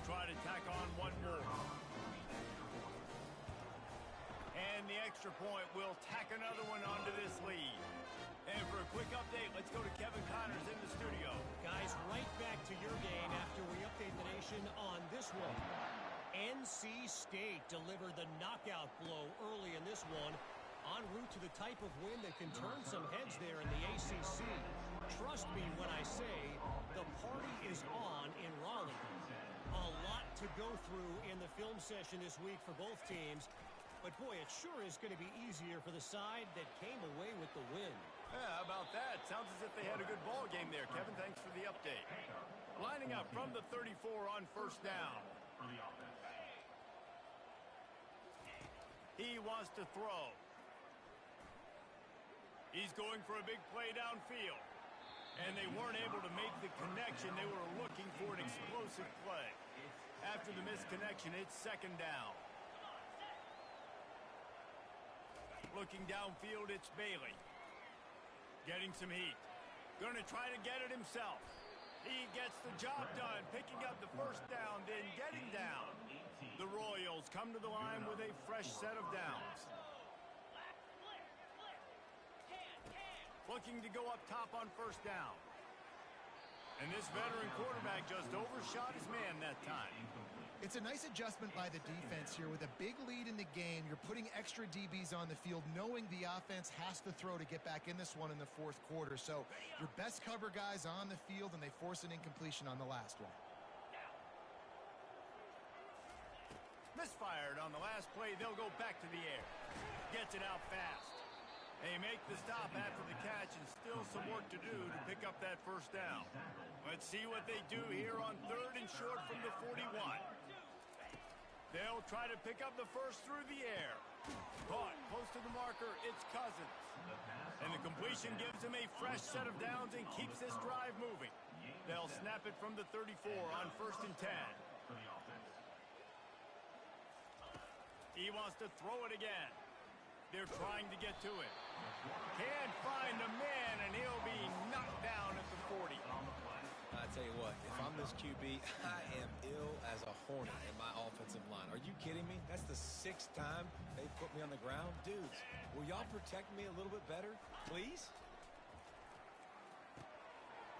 try to tack on one more. And the extra point will tack another one onto this lead. And for a quick update, let's go to Kevin Connors in the studio. Guys, right back to your game after we update the nation on this one. NC State delivered the knockout blow early in this one, en route to the type of win that can turn some heads there in the ACC. Trust me when I say the party is on in Raleigh. A lot to go through in the film session this week for both teams. But, boy, it sure is going to be easier for the side that came away with the win. Yeah, how about that? Sounds as if they had a good ball game there. Kevin, thanks for the update. Lining up from the 34 on first down. He wants to throw. He's going for a big play downfield. And they weren't able to make the connection. They were looking for an explosive play. After the missed connection, it's second down. Looking downfield, it's Bailey. Getting some heat. Going to try to get it himself. He gets the job done, picking up the first down, then getting down. The Royals come to the line with a fresh set of downs. Looking to go up top on first down. And this veteran quarterback just overshot his man that time. It's a nice adjustment by the defense here. With a big lead in the game, you're putting extra DBs on the field, knowing the offense has to throw to get back in this one in the fourth quarter. So your best cover guys on the field, and they force an incompletion on the last one. Misfired on the last play. They'll go back to the air. Gets it out fast. They make the stop after the catch, and still some work to do to pick up that first down. Let's see what they do here on third and short from the 41. They'll try to pick up the first through the air. Caught close to the marker, it's Cousins. And the completion gives him a fresh set of downs and keeps this drive moving. They'll snap it from the 34 on first and 10. He wants to throw it again. They're trying to get to it. Can't find a man, and he'll be knocked down at the 40. I tell you what, if I'm this QB, I am ill as a hornet in my offensive line. Are you kidding me? That's the 6th time they put me on the ground. Dudes, will y'all protect me a little bit better, please?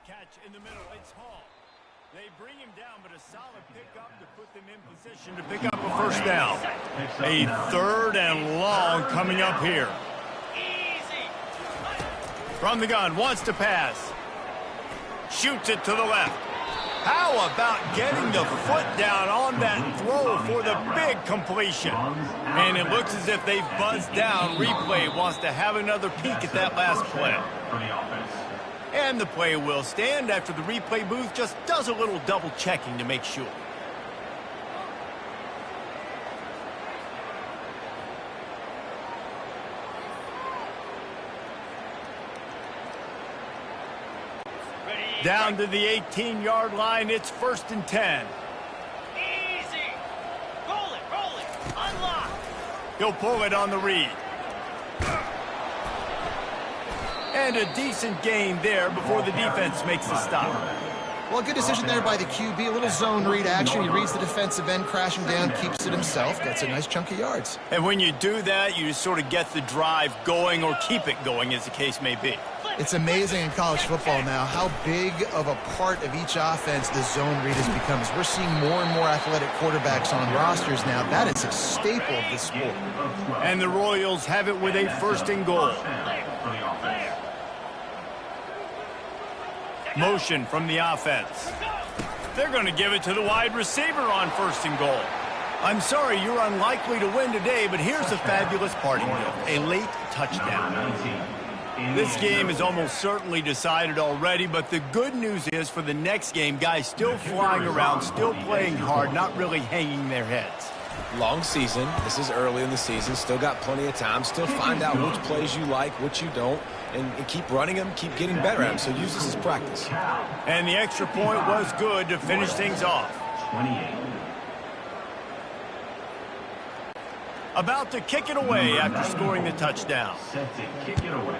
Catch in the middle. It's Hall. They bring him down, but a solid pickup to put them in position to pick up a first down. A third and long coming up here. From the gun, wants to pass. Shoots it to the left. How about getting the foot down on that throw for the big completion? And it looks as if they've buzzed down. Replay wants to have another peek at that last play. And the play will stand after the replay booth just does a little double checking to make sure. Down to the 18-yard line, it's first and 10. Easy. Roll it, unlock. He'll pull it on the read. And a decent gain there before the defense makes the stop. Well, good decision there by the QB. A little zone read action. He reads the defensive end crashing down, keeps it himself. Gets a nice chunk of yards. And when you do that, you just sort of get the drive going or keep it going, as the case may be. It's amazing in college football now how big of a part of each offense the zone read has become. As we're seeing more and more athletic quarterbacks on rosters now, that is a staple of this sport. And the Royals have it with a first and goal. Motion from the offense. They're going to give it to the wide receiver on first and goal. I'm sorry, you're unlikely to win today, but here's a fabulous parting gift, a late touchdown. This game is almost certainly decided already, but the good news is for the next game, guys still flying around, still playing hard, not really hanging their heads. Long season. This is early in the season. Still got plenty of time. Still find out which plays you like, which you don't, and keep running them, keep getting better at them. So use this as practice. And the extra point was good to finish things off. About to kick it away after scoring the touchdown. Set to kick it away.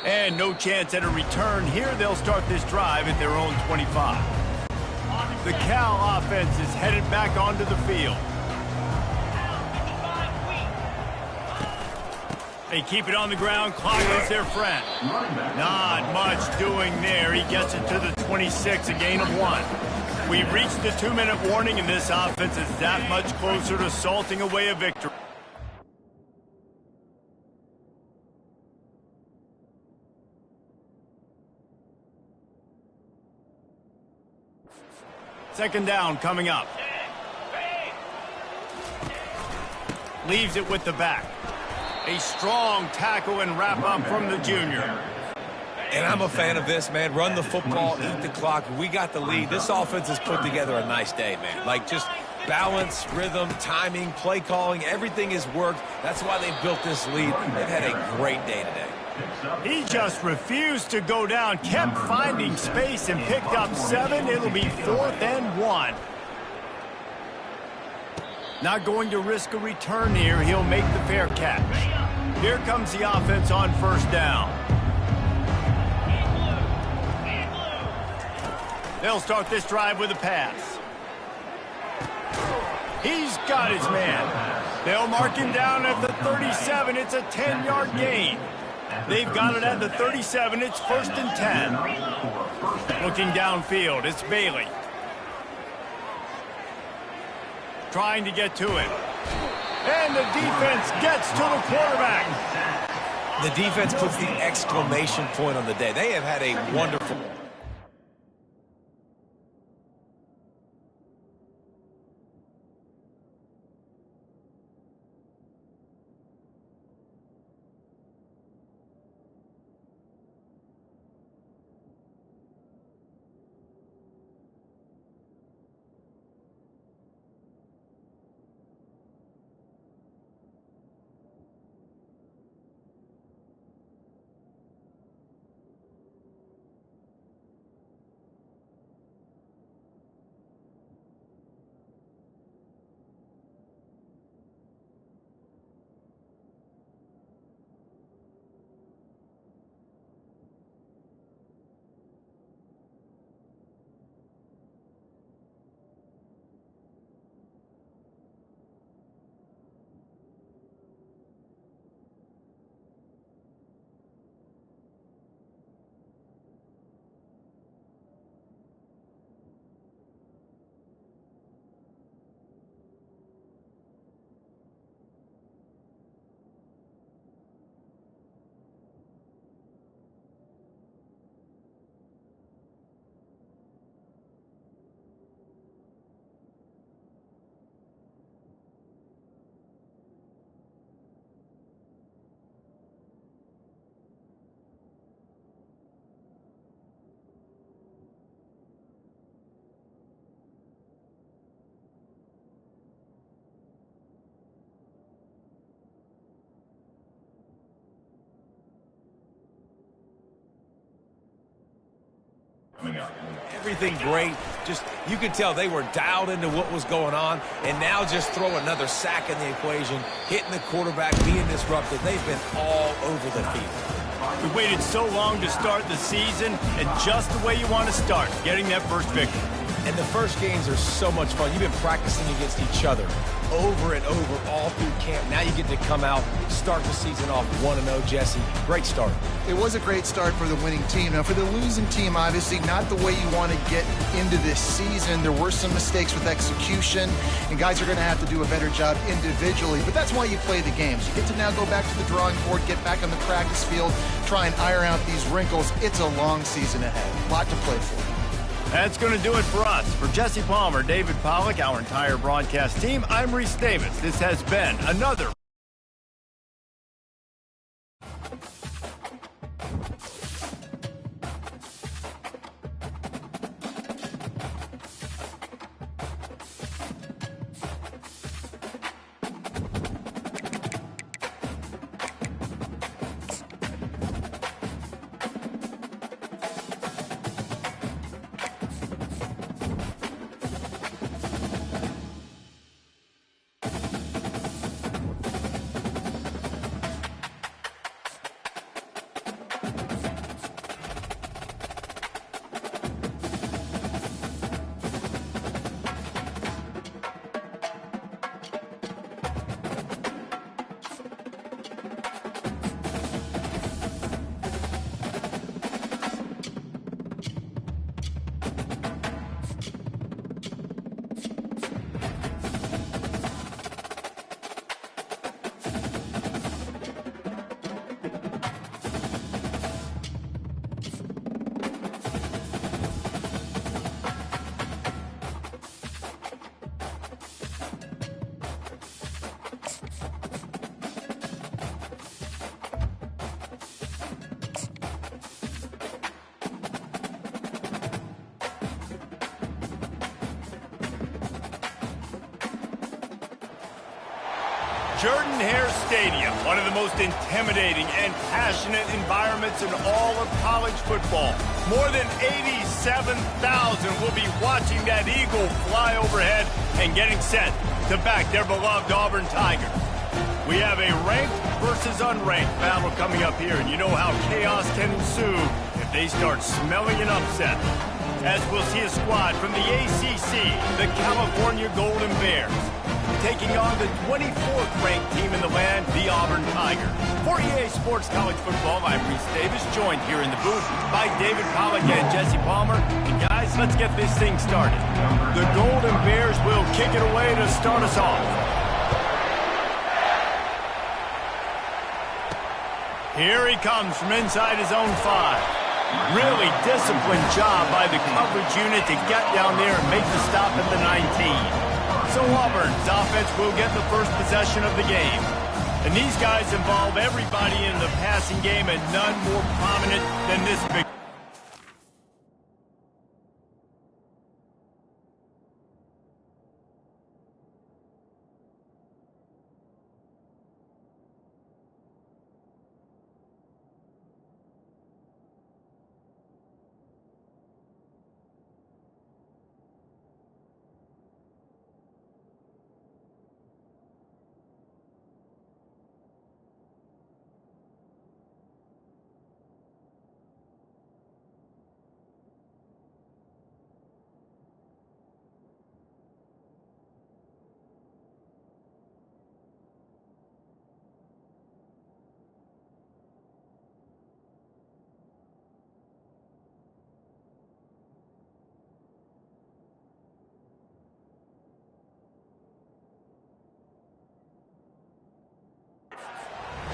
And no chance at a return here. They'll start this drive at their own 25. The Cal offense is headed back onto the field. They keep it on the ground. Clock is their friend. Not much doing there. He gets it to the 26, a gain of 1. We've reached the 2-minute warning, and this offense is that much closer to salting away a victory. Second down coming up. Leaves it with the back. A strong tackle and wrap up from the junior. And I'm a fan of this, man. Run the football, eat the clock. We got the lead. This offense has put together a nice day, man. Like, just balance, rhythm, timing, play calling, everything has worked. That's why they built this lead. They've had a great day today. He just refused to go down, kept finding space and picked up 7. It'll be 4th and 1. Not going to risk a return here. He'll make the fair catch. Here comes the offense on first down. They'll start this drive with a pass. He's got his man. They'll mark him down at the 37. It's a 10-yard gain. They've got it at the 37. It's 1st and 10. Looking downfield, it's Bailey. Trying to get to it. And the defense gets to the quarterback. The defense puts the exclamation point on the day. They have had a wonderful... Everything great. Just, you could tell they were dialed into what was going on, and now just throw another sack in the equation, hitting the quarterback, being disruptive. They've been all over the field. We waited so long to start the season, and just the way you want to start, getting that first victory. And the first games are so much fun. You've been practicing against each other over and over all through camp. Now you get to come out, start the season off 1-0, Jesse. Great start. It was a great start for the winning team. Now, for the losing team, obviously not the way you want to get into this season. There were some mistakes with execution, and guys are going to have to do a better job individually. But that's why you play the games. You get to now go back to the drawing board, get back on the practice field, try and iron out these wrinkles. It's a long season ahead. A lot to play for. That's going to do it for us. For Jesse Palmer, David Pollack, our entire broadcast team, I'm Reese Davis. This has been another Jordan-Hare Stadium, one of the most intimidating and passionate environments in all of college football. More than 87,000 will be watching that eagle fly overhead and getting set to back their beloved Auburn Tigers. We have a ranked versus unranked battle coming up here, and you know how chaos can ensue if they start smelling an upset. As we'll see a squad from the ACC, the California Golden Bears, taking on the 24th ranked team in the land, the Auburn Tigers. For EA Sports College Football, I'm Reese Davis, joined here in the booth by David Pollack and Jesse Palmer. And guys, let's get this thing started. The Golden Bears will kick it away to start us off. Here he comes from inside his own 5. Really disciplined job by the coverage unit to get down there and make the stop at the 19. So Auburn's offense will get the first possession of the game. And these guys involve everybody in the passing game, and none more prominent than this big.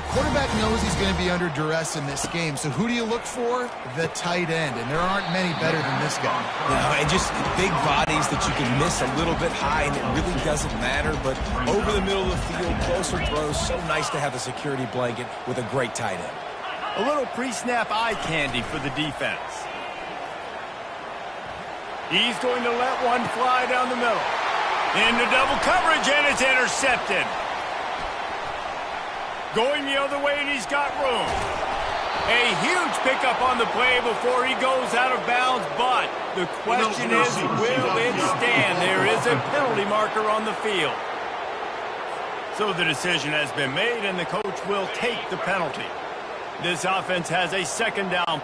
Quarterback knows he's going to be under duress in this game, so who do you look for? The tight end, and there aren't many better than this guy. And just big bodies that you can miss a little bit high, and it really doesn't matter, but over the middle of the field, closer throws, so nice to have a security blanket with a great tight end. A little pre-snap eye candy for the defense. He's going to let one fly down the middle. Into double coverage, and it's intercepted. Going the other way, and he's got room. A huge pickup on the play before he goes out of bounds, but the question is, will it stand? There is a penalty marker on the field. So the decision has been made, and the coach will take the penalty. This offense has a second down.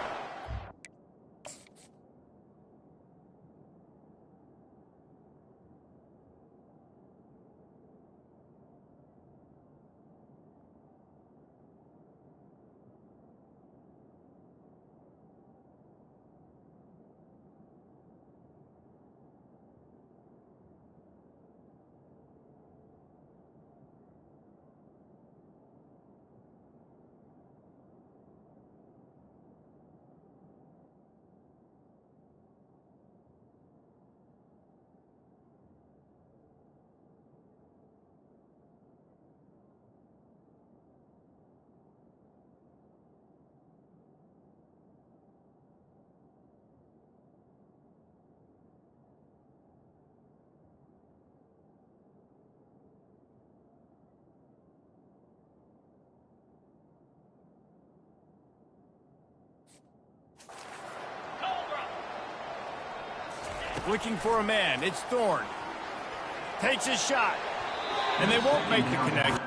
Looking for a man. It's Thorne. Takes his shot. And they won't make the connection.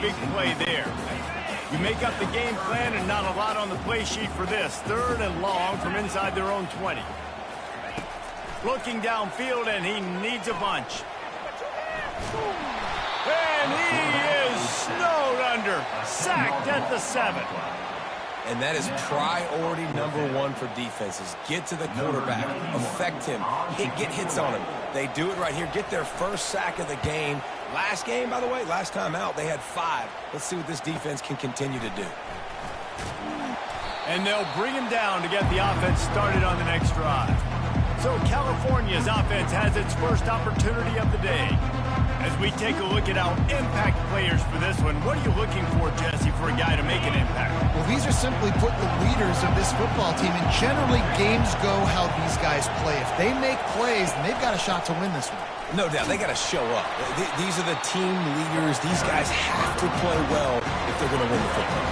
Big play there. You make up the game plan and not a lot on the play sheet for this. 3rd and long from inside their own 20. Looking downfield, and he needs a bunch. And he is snowed under. Sacked at the 7. And that is priority #1 for defenses. Get to the quarterback, affect him, get hits on him. They do it right here, get their first sack of the game. Last game, by the way, last time out, they had 5. Let's see what this defense can continue to do. And they'll bring him down to get the offense started on the next drive. So California's offense has its first opportunity of the day. As we take a look at our impact players for this one, what are you looking for, Jesse, for a guy to make an impact? Well, these are simply put the leaders of this football team, and generally games go how these guys play. If they make plays, then they've got a shot to win this one. No doubt, they got to show up. These are the team leaders. These guys have to play well if they're going to win the football.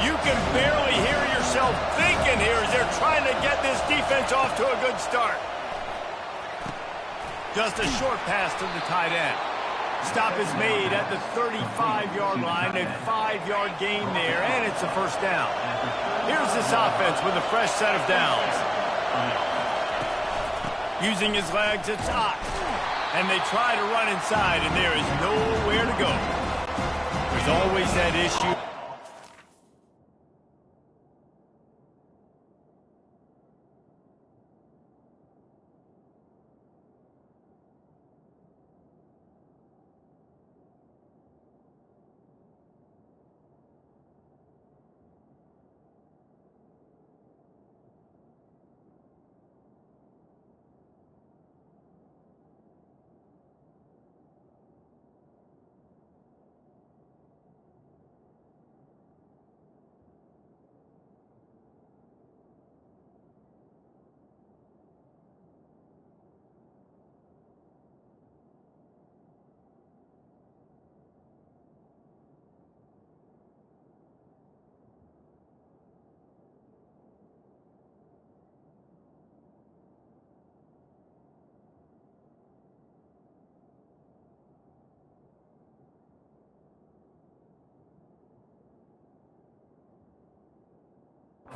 You can barely hear yourself thinking here as they're trying to get this defense off to a good start. Just a short pass to the tight end. Stop is made at the 35-yard line, a 5-yard gain there, and it's a first down. Here's this offense with a fresh set of downs. Using his legs, it's hot. And they try to run inside, and there is nowhere to go. There's always that issue.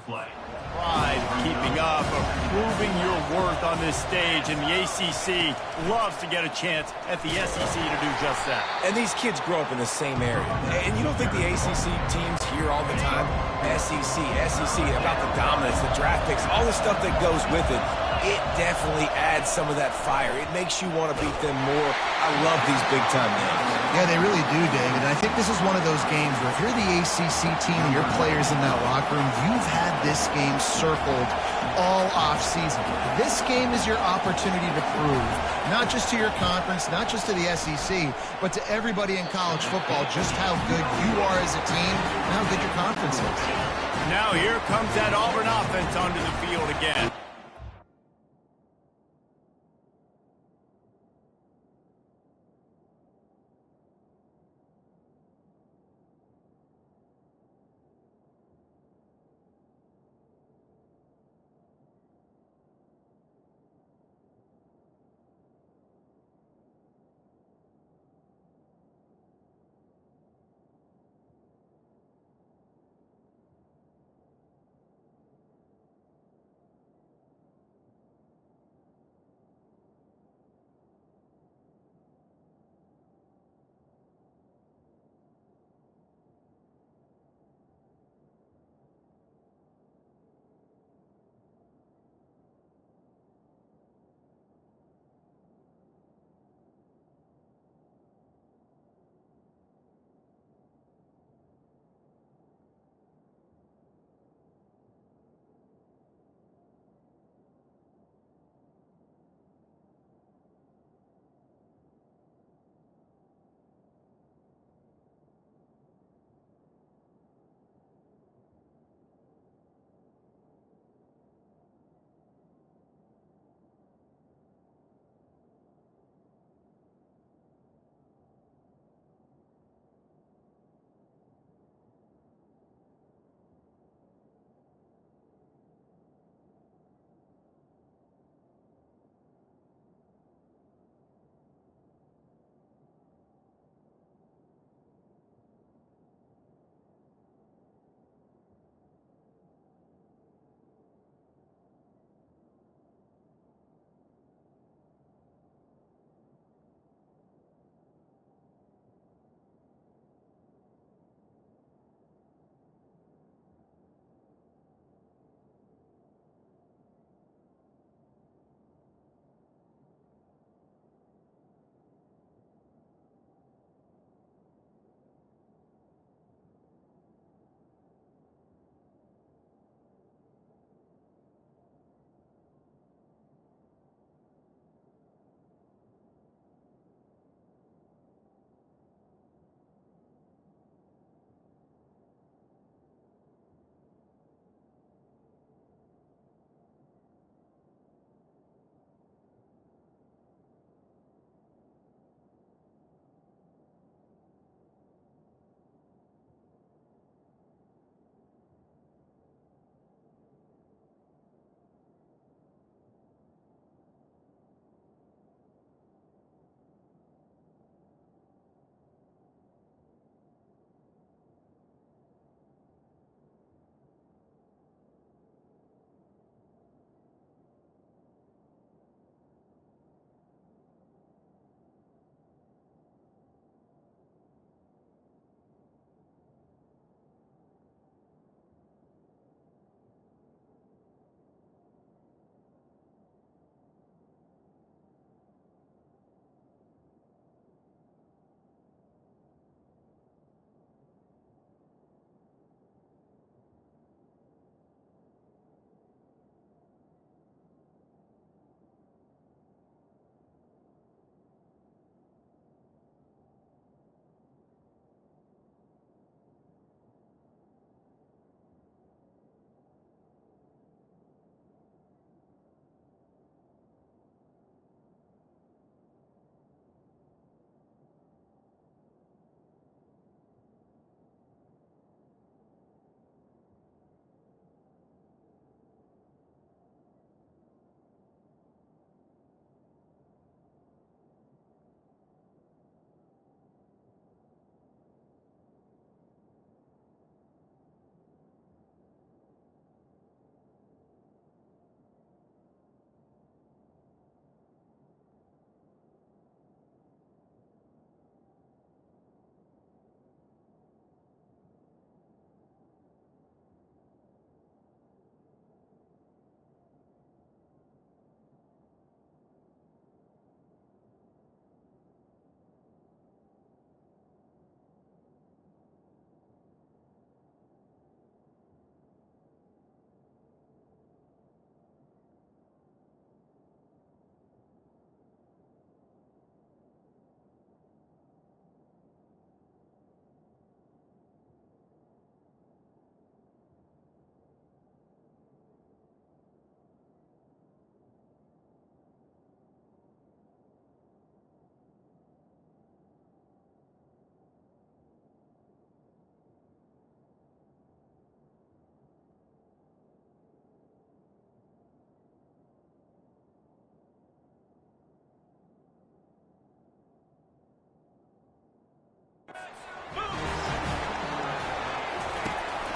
Pride of keeping up, of proving your worth on this stage, and the ACC loves to get a chance at the SEC to do just that. And these kids grow up in the same area. And you don't think the ACC teams hear all the time, SEC, about the dominance, the draft picks, all the stuff that goes with it. It definitely adds some of that fire. It makes you want to beat them more. I love these big-time games. Yeah, they really do, David. And I think this is one of those games where if you're the ACC team and your players in that locker room, you've had this game circled all off-season. This game is your opportunity to prove, not just to your conference, not just to the SEC, but to everybody in college football, just how good you are as a team and how good your conference is. Now here comes that Auburn offense onto the field again.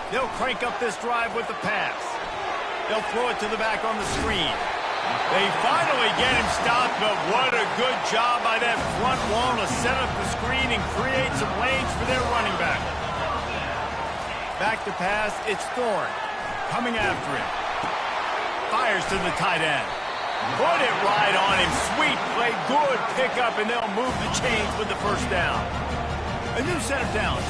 They'll crank up this drive with the pass. They'll throw it to the back on the screen. They finally get him stopped, but what a good job by that front wall to set up the screen and create some lanes for their running back. Back to pass, it's Thorne coming after him. Fires to the tight end. Put it right on him. Sweet play, good pickup, and they'll move the chains with the first down. A new set of downs.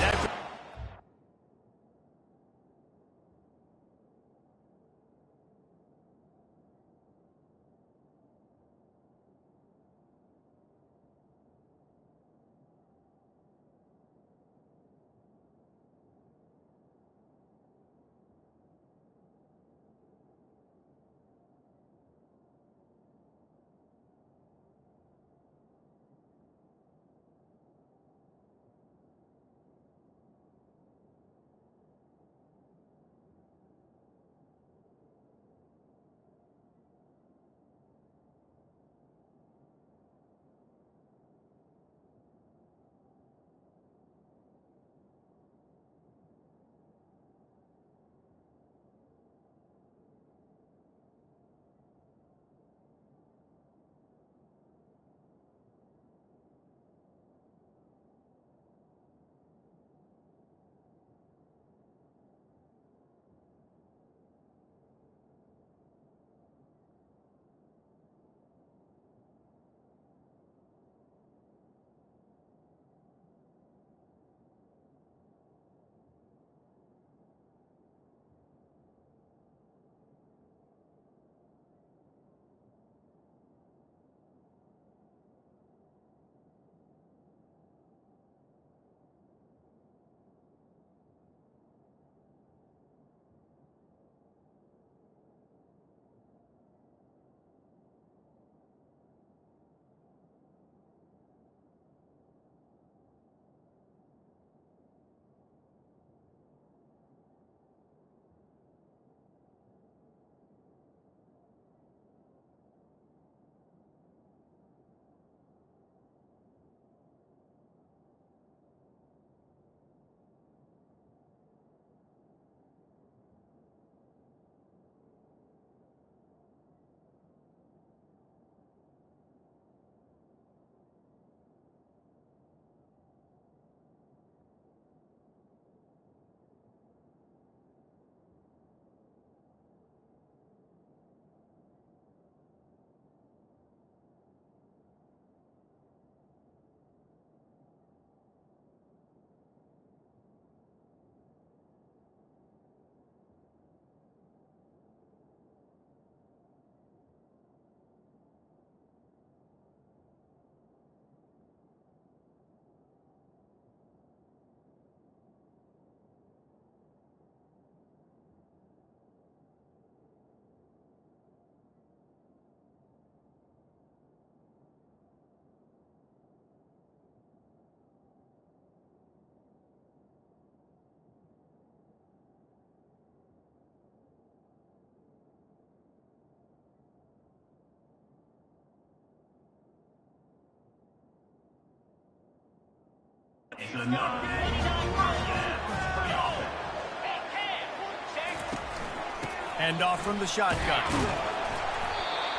Hand off from the shotgun.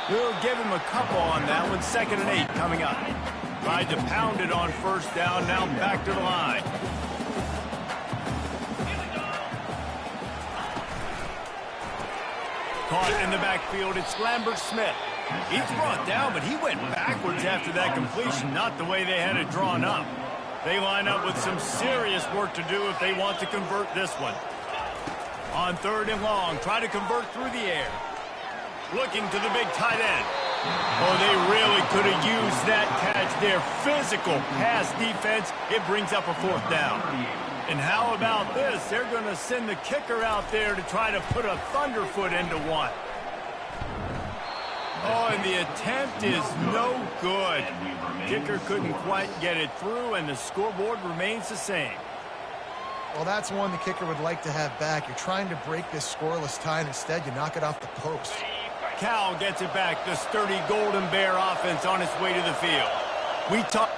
We'll give him a couple on that one. 2nd and 8 coming up. Tried to pound it on first down. Now back to the line. Caught in the backfield. It's Lambert Smith. He's brought down, but he went backwards after that completion. Not the way they had it drawn up. They line up with some serious work to do if they want to convert this one. On 3rd and long, try to convert through the air. Looking to the big tight end. Oh, they really could have used that catch there. Physical pass defense. It brings up a 4th down. And how about this? They're going to send the kicker out there to try to put a thunderfoot into one. Oh, and the attempt is no good. Kicker couldn't quite get it through, and the scoreboard remains the same. Well, that's one the kicker would like to have back. You're trying to break this scoreless tie, and instead you knock it off the post. Cal gets it back. The sturdy Golden Bear offense on its way to the field. We talk.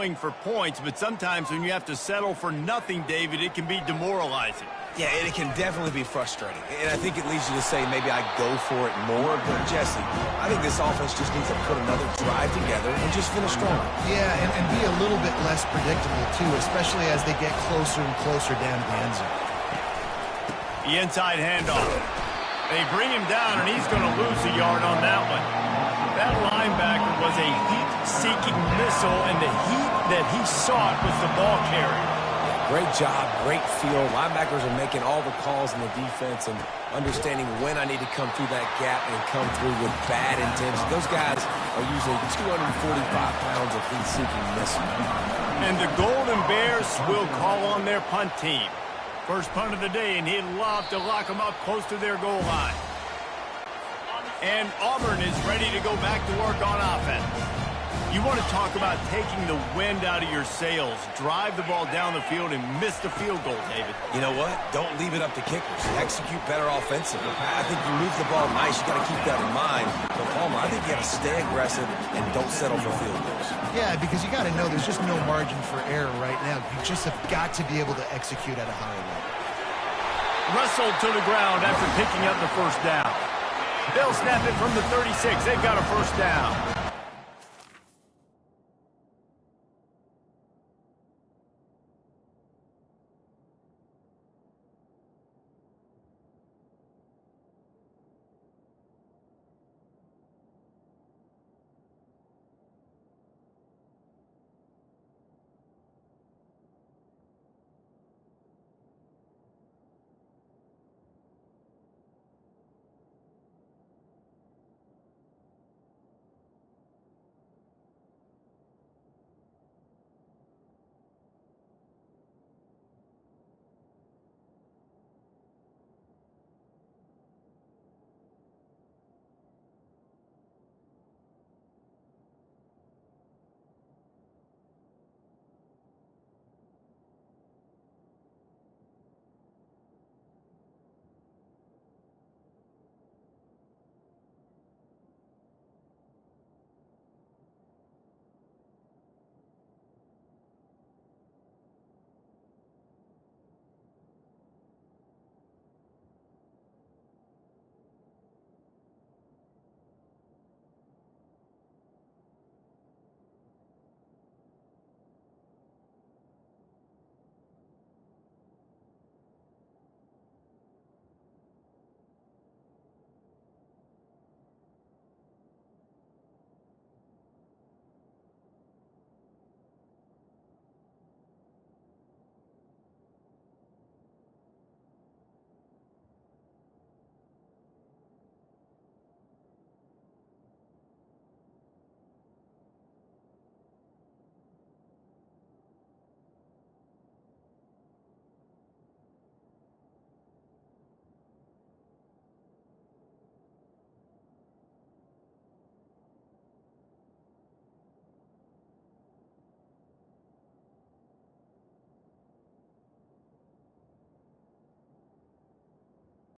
settling for points, but sometimes when you have to settle for nothing, David, it can be demoralizing. Yeah, and it can definitely be frustrating. And I think it leads you to say maybe I go for it more. But, Jesse, I think this offense just needs to put another drive together and just finish strong. Yeah, and be a little bit less predictable, too, especially as they get closer and closer down to the end zone. The inside handoff. They bring him down, and he's going to lose a yard on that one. That linebacker was a heat-seeking missile, and the heat that he sought was the ball carrier. Great job, great feel. Linebackers are making all the calls in the defense and understanding when I need to come through that gap and come through with bad intentions. Those guys are usually 245 pounds of heat-seeking missile. And the Golden Bears will call on their punt team. First punt of the day, and he'd love to lock them up close to their goal line. And Auburn is ready to go back to work on offense. You want to talk about taking the wind out of your sails. Drive the ball down the field and miss the field goal, David. You know what? Don't leave it up to kickers. Execute better offensively. I think you move the ball nice. You got to keep that in mind. But, Palmer, I think you have to stay aggressive and don't settle for field goals. Yeah, because you got to know there's just no margin for error right now. You just have got to be able to execute at a higher level. Wrestled to the ground after picking up the first down. They'll snap it from the 36. They've got a first down.